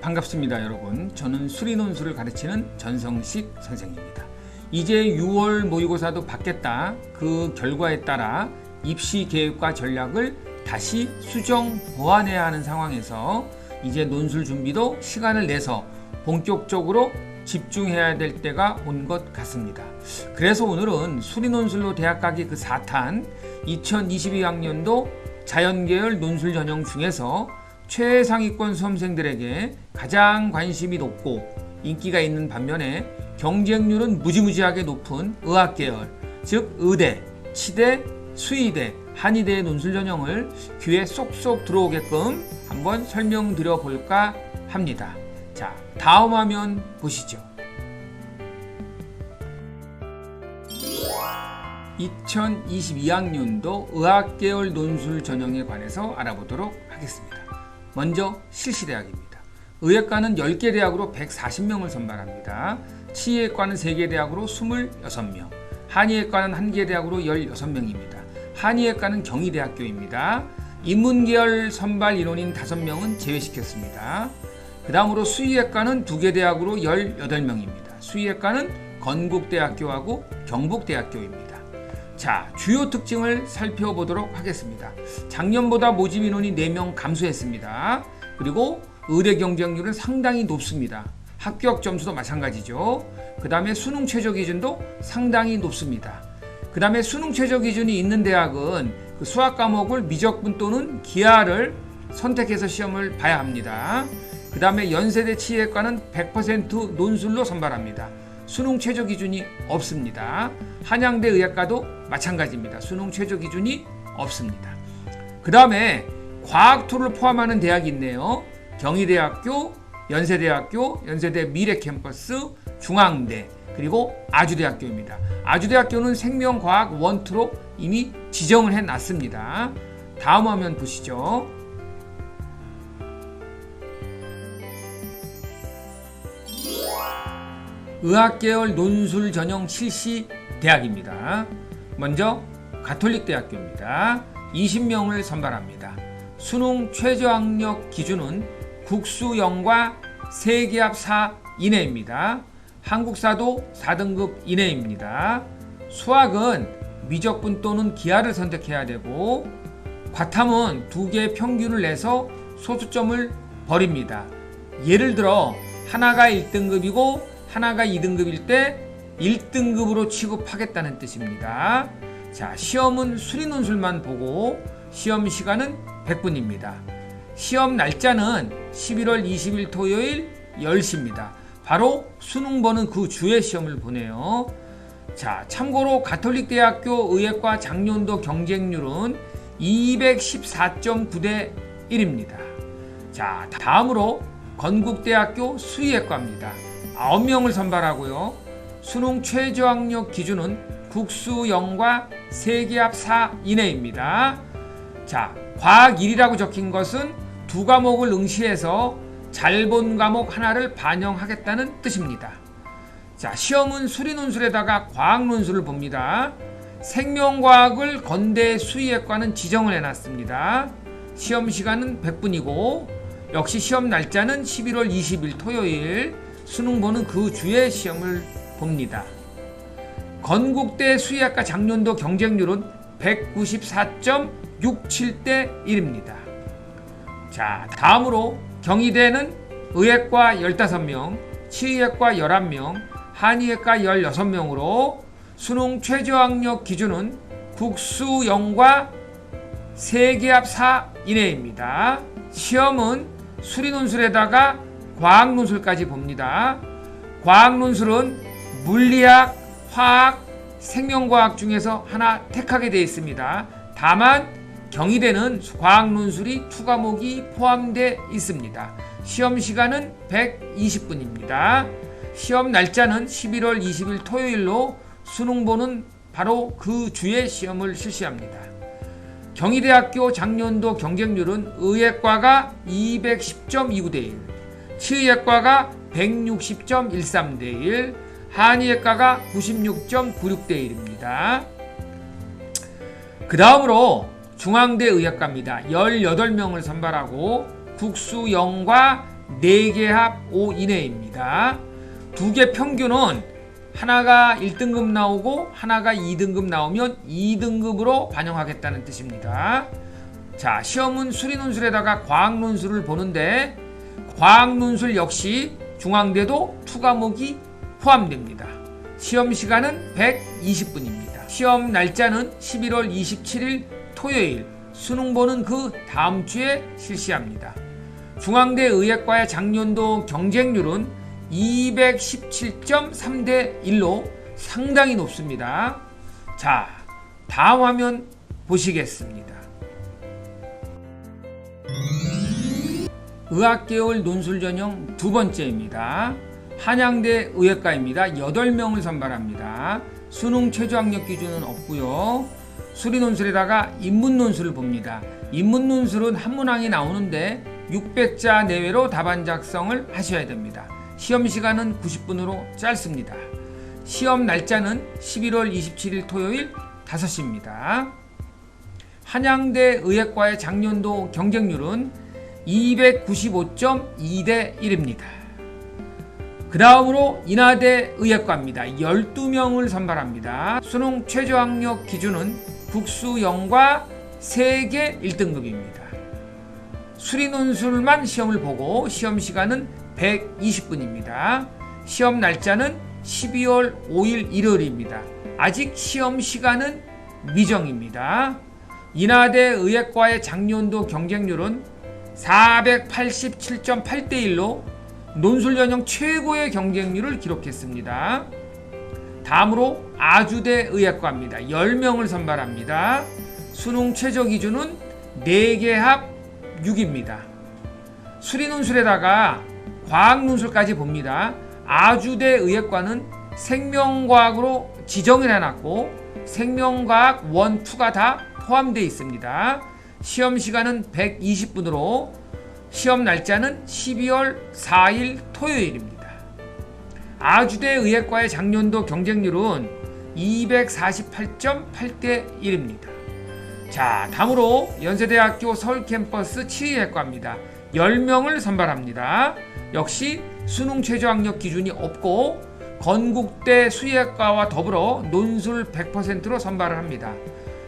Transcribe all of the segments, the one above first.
반갑습니다 여러분. 저는 수리논술을 가르치는 전성식 선생님입니다. 이제 6월 모의고사도 받겠다. 그 결과에 따라 입시 계획과 전략을 다시 수정 보완해야 하는 상황에서 이제 논술 준비도 시간을 내서 본격적으로 집중해야 될 때가 온 것 같습니다. 그래서 오늘은 수리논술로 대학 가기 그 4탄 2022학년도 자연계열 논술 전형 중에서 최상위권 수험생들에게 가장 관심이 높고 인기가 있는 반면에 경쟁률은 무지무지하게 높은 의학계열, 즉 의대, 치대, 수의대, 한의대의 논술 전형을 귀에 쏙쏙 들어오게끔 한번 설명드려 볼까 합니다. 자, 다음 화면 보시죠. 2022학년도 의학계열 논술 전형에 관해서 알아보도록 하겠습니다. 먼저 실시대학입니다. 의예과는 10개 대학으로 140명을 선발합니다. 치의과는 3개 대학으로 26명, 한의예과는 1개 대학으로 16명입니다. 한의예과는 경희대학교입니다. 인문계열 선발 인원인 5명은 제외시켰습니다. 그 다음으로 수의예과는 2개 대학으로 18명입니다. 수의예과는 건국대학교하고 경북대학교입니다. 자, 주요 특징을 살펴보도록 하겠습니다. 작년보다 모집 인원이 4명 감소했습니다. 그리고 의대 경쟁률은 상당히 높습니다. 합격 점수도 마찬가지죠. 그 다음에 수능 최저 기준도 상당히 높습니다. 그 다음에 수능 최저 기준이 있는 대학은 그 수학 과목을 미적분 또는 기하를 선택해서 시험을 봐야 합니다. 그 다음에 연세대 치의과는 100% 논술로 선발합니다. 수능 최저 기준이 없습니다. 한양대 의학과도 마찬가지입니다. 수능 최저 기준이 없습니다. 그 다음에 과학투를 포함하는 대학이 있네요. 경희대학교, 연세대학교, 연세대 미래캠퍼스, 중앙대, 그리고 아주대학교입니다. 아주대학교는 생명과학 1, 2로 이미 지정을 해놨습니다. 다음 화면 보시죠. 의학계열 논술 전형 실시 대학입니다. 먼저 가톨릭대학교입니다. 20명을 선발합니다. 수능 최저학력 기준은 국수영과 세계합 4 이내입니다. 한국사도 4등급 이내입니다. 수학은 미적분 또는 기하를 선택해야 되고 과탐은 2개의 평균을 내서 소수점을 버립니다. 예를 들어 하나가 1등급이고 하나가 2등급일 때 1등급으로 취급하겠다는 뜻입니다. 자, 시험은 수리논술만 보고 시험 시간은 100분입니다. 시험 날짜는 11월 20일 토요일 10시입니다. 바로 수능 보는 그 주에 시험을 보네요. 자, 참고로 가톨릭대학교 의예과 작년도 경쟁률은 214.9대 1입니다. 자, 다음으로 건국대학교 수의예과입니다. 9명을 선발하고요. 수능 최저학력 기준은 국수영과 세계합 4 이내입니다. 자, 과학 1이라고 적힌 것은 2과목을 응시해서 잘 본 과목 하나를 반영하겠다는 뜻입니다. 자, 시험은 수리논술에다가 과학논술을 봅니다. 생명과학을 건대 수의예과는 지정을 해놨습니다. 시험 시간은 100분이고 역시 시험 날짜는 11월 20일 토요일, 수능 보는 그 주에 시험을 봅니다. 건국대 수의학과 작년도 경쟁률은 194.67대 1입니다. 자, 다음으로 경희대는 의예과 15명, 치의예과 11명, 한의예과 16명으로 수능 최저학력 기준은 국수영과 세계합 4 이내입니다. 시험은 수리논술에다가 과학논술까지 봅니다. 과학논술은 물리학, 화학, 생명과학 중에서 하나 택하게 되어 있습니다. 다만 경희대는 과학논술이 2과목이 포함되어 있습니다. 시험 시간은 120분입니다. 시험 날짜는 11월 20일 토요일로 수능 보는 바로 그 주에 시험을 실시합니다. 경희대학교 작년도 경쟁률은 의예과가 210.29대 1, 치의학과가 160.13 대 1, 한의학과가 96.96 대 1입니다. 그 다음으로 중앙대 의학과입니다. 18명을 선발하고 국수 0과 4개 합 5 이내입니다. 두 개 평균은 하나가 1등급 나오고 하나가 2등급 나오면 2등급으로 반영하겠다는 뜻입니다. 자, 시험은 수리논술에다가 과학논술을 보는데 과학논술 역시 중앙대도 2과목이 포함됩니다. 시험 시간은 120분입니다. 시험 날짜는 11월 27일 토요일, 수능 보는 그 다음 주에 실시합니다. 중앙대 의학과의 작년도 경쟁률은 217.3 대 1로 상당히 높습니다. 자, 다음 화면 보시겠습니다. 의학계열 논술 전형 두 번째입니다. 한양대 의학과입니다. 8명을 선발합니다. 수능 최저학력 기준은 없고요. 수리논술에다가 인문논술을 봅니다. 인문논술은 한 문항이 나오는데 600자 내외로 답안 작성을 하셔야 됩니다. 시험 시간은 90분으로 짧습니다. 시험 날짜는 11월 27일 토요일 5시입니다. 한양대 의학과의 작년도 경쟁률은 295.2 대 1입니다. 그 다음으로 인하대 의학과입니다. 12명을 선발합니다. 수능 최저학력 기준은 국수 0과 3개 1등급입니다. 수리논술만 시험을 보고 시험 시간은 120분입니다. 시험 날짜는 12월 5일 일요일입니다. 아직 시험 시간은 미정입니다. 인하대 의학과의 작년도 경쟁률은 487.8 대 1로 논술 전형 최고의 경쟁률을 기록했습니다. 다음으로 아주대 의학과입니다. 10명을 선발합니다. 수능 최저 기준은 4개 합 6입니다. 수리논술에다가 과학논술까지 봅니다. 아주대 의학과는 생명과학으로 지정을 해놨고 생명과학 1, 2가 다 포함되어 있습니다. 시험 시간은 120분으로 시험 날짜는 12월 4일 토요일입니다. 아주대 의학과의 작년도 경쟁률은 248.8 대 1입니다. 자, 다음으로 연세대학교 서울캠퍼스 치의학과입니다. 10명을 선발합니다. 역시 수능 최저학력 기준이 없고 건국대 수의학과와 더불어 논술 100%로 선발을 합니다.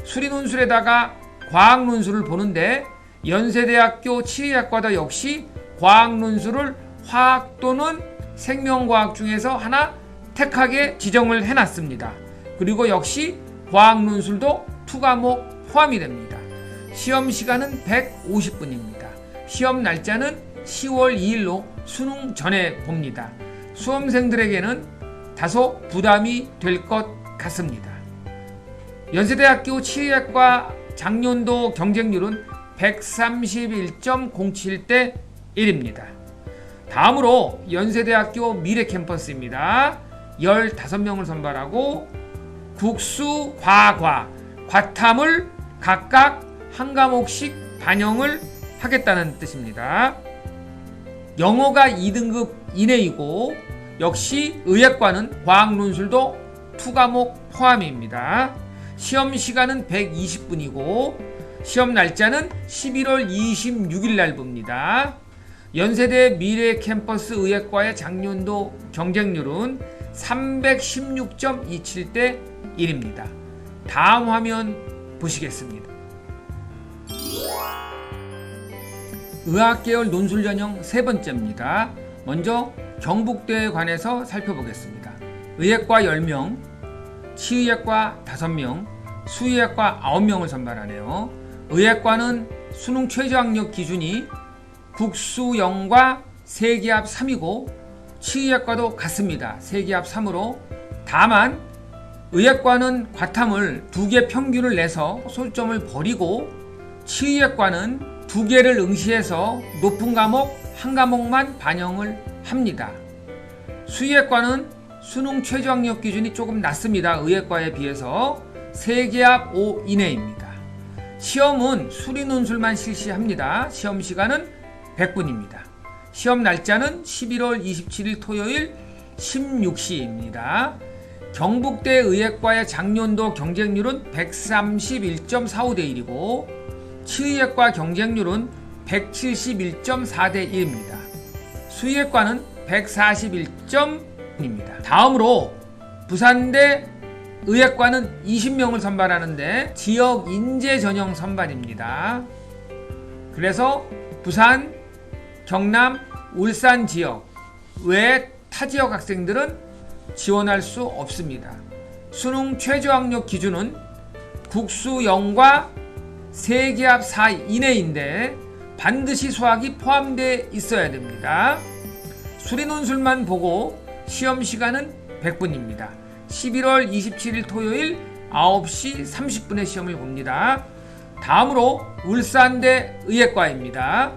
수리논술에다가 과학논술을 보는데 연세대학교 치의학과도 역시 과학논술을 화학 또는 생명과학 중에서 하나 택하게 지정을 해놨습니다. 그리고 역시 과학논술도 2과목 포함이 됩니다. 시험 시간은 150분입니다. 시험 날짜는 10월 2일로 수능 전에 봅니다. 수험생들에게는 다소 부담이 될 것 같습니다. 연세대학교 치의학과 작년도 경쟁률은 131.07 대 1입니다. 다음으로 연세대학교 미래캠퍼스입니다. 15명을 선발하고 국수, 과과, 과탐을 각각 한 과목씩 반영을 하겠다는 뜻입니다. 영어가 2등급 이내이고 역시 의학과는 과학논술도 2과목 포함입니다. 시험 시간은 120분이고 시험 날짜는 11월 26일 날 봅니다. 연세대 미래캠퍼스 의학과의 작년도 경쟁률은 316.27 대 1입니다. 다음 화면 보시겠습니다. 의학계열 논술 전형 세 번째입니다. 먼저 경북대에 관해서 살펴보겠습니다. 의학과 10명, 치의학과 5명, 수의학과 9명을 선발하네요. 의학과는 수능 최저학력 기준이 국수 0과 3개 합 3이고 치의학과도 같습니다. 3개 합 3으로 다만 의학과는 과탐을 2개 평균을 내서 소점을 버리고 치의학과는 2개를 응시해서 높은 과목 한 과목만 반영을 합니다. 수의학과는 수능 최저학력 기준이 조금 낮습니다. 의학과에 비해서 3개 합 5 이내입니다. 시험은 수리논술만 실시합니다. 시험 시간은 100분입니다. 시험 날짜는 11월 27일 토요일 16시입니다. 경북대 의예과의 작년도 경쟁률은 131.45대 1이고 치의예과 경쟁률은 171.4대 1입니다. 수의예과는 141.입니다. 다음으로 부산대 의예과는 20명을 선발하는데 지역 인재 전형 선발입니다. 그래서 부산, 경남, 울산 지역 외 타 지역 학생들은 지원할 수 없습니다. 수능 최저학력 기준은 국수 0과 세기합 4 이내인데 반드시 수학이 포함되어 있어야 됩니다. 수리논술만 보고 시험 시간은 100분입니다. 11월 27일 토요일 9시 30분에 시험을 봅니다. 다음으로 울산대 의예과입니다.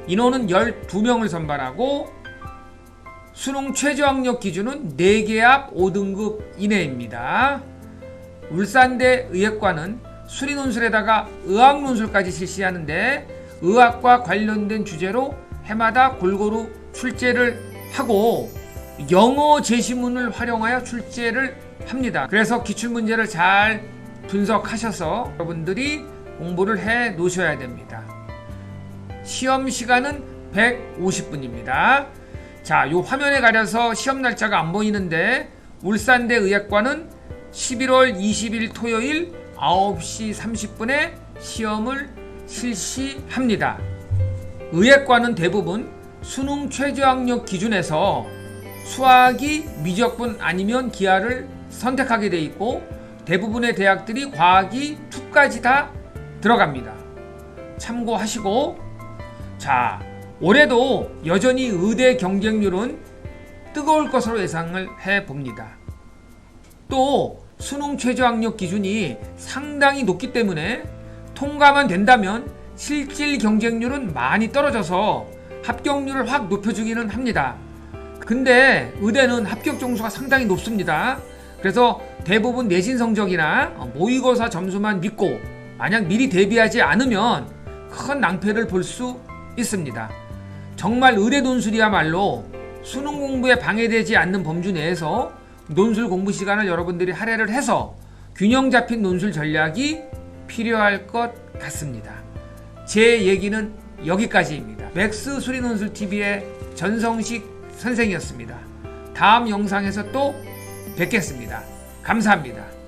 인원은 12명을 선발하고 수능 최저학력 기준은 4개합 5등급 이내입니다. 울산대 의예과는 수리논술에다가 의학논술까지 실시하는데 의학과 관련된 주제로 해마다 골고루 출제를 하고 영어 제시문을 활용하여 출제를 합니다. 그래서 기출문제를 잘 분석하셔서 여러분들이 공부를 해 놓으셔야 됩니다. 시험 시간은 150분입니다. 자, 요 화면에 가려서 시험 날짜가 안 보이는데 울산대 의예과는 11월 20일 토요일 9시 30분에 시험을 실시합니다. 의예과는 대부분 수능 최저학력 기준에서 수학이 미적분 아니면 기하를 선택하게 돼 있고 대부분의 대학들이 과학이 2까지 다 들어갑니다. 참고하시고, 자, 올해도 여전히 의대 경쟁률은 뜨거울 것으로 예상을 해봅니다. 또 수능 최저학력 기준이 상당히 높기 때문에 통과만 된다면 실질 경쟁률은 많이 떨어져서 합격률을 확 높여주기는 합니다. 근데 의대는 합격 점수가 상당히 높습니다. 그래서 대부분 내신 성적이나 모의고사 점수만 믿고 만약 미리 대비하지 않으면 큰 낭패를 볼 수 있습니다. 정말 의대 논술이야말로 수능 공부에 방해되지 않는 범주 내에서 논술 공부 시간을 여러분들이 할애를 해서 균형 잡힌 논술 전략이 필요할 것 같습니다. 제 얘기는 여기까지입니다. 맥스 수리논술TV의 전성식 선생이었습니다. 다음 영상에서 또 뵙겠습니다. 감사합니다.